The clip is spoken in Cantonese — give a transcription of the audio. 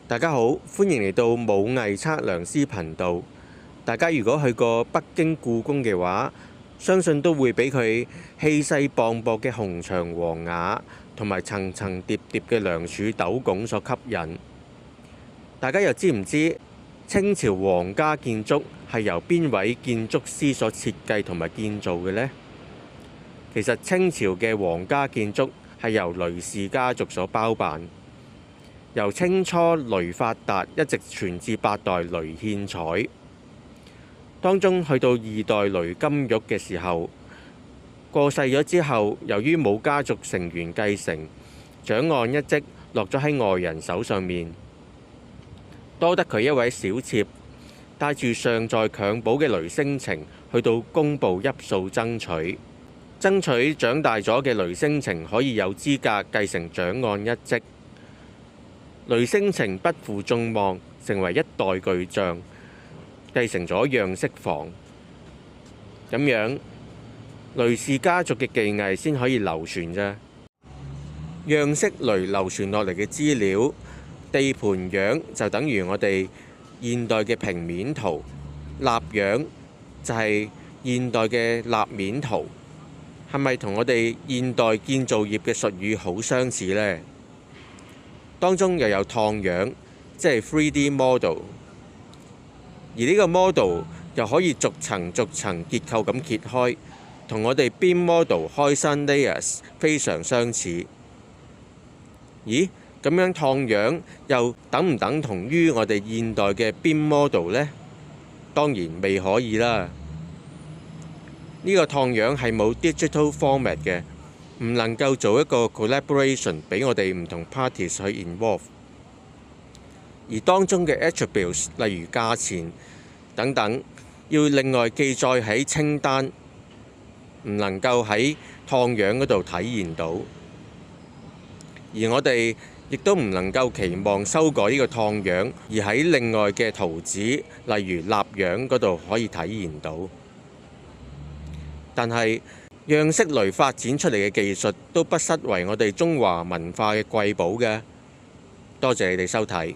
大家好，歡迎嚟到武藝測量師頻道。大家如果去過北京故宮嘅話，相信都會俾佢氣勢磅礴嘅紅牆黃瓦同埋層層疊疊嘅梁柱斗拱所吸引。大家又知唔知清朝皇家建築係由邊位建築師所設計同埋建造嘅呢？其實清朝嘅皇家建築係由雷氏家族所包辦。由清初雷發達一直傳至八代雷獻彩，當中去到二代雷金玉嘅時候，過世咗之後，由於冇家族成員繼承，掌案一職落咗喺外人手上面，多得佢一位小妾帶住尚在襁褓嘅雷聲情去到工部邑數爭取長大咗嘅雷聲情可以有資格繼承掌案一職。雷聲情不負眾望，成為一代巨匠，繼承咗樣式房。咁樣雷氏家族嘅技藝先可以流傳啫。樣式雷流傳落嚟嘅資料，地盤樣就等於我哋現代嘅平面圖，立樣就係現代嘅立面圖，係咪同我哋現代建造業嘅術語好相似呢？當中又有燙樣，即係 3D model， 而呢個 model 又可以逐層結構咁揭開，同我哋 BIM model 開新 layers 非常相似。咦？咁樣燙樣又等唔等同於我哋現代嘅 BIM model 呢？當然未可以啦。呢個燙樣係冇 digital format 嘅。唔能夠做一個 collaboration 俾我哋唔同 parties 去 involve， 而當中嘅 attributes 例如價錢等等，要另外記載喺清單，唔能夠喺燙樣嗰度體現到。而我哋亦都唔能夠期望修改呢個燙樣，而喺另外嘅圖紙，例如立樣嗰度可以體現到。但係樣式雷發展出嚟嘅技術都不失為我哋中華文化嘅瑰寶嘅。多謝你哋收睇。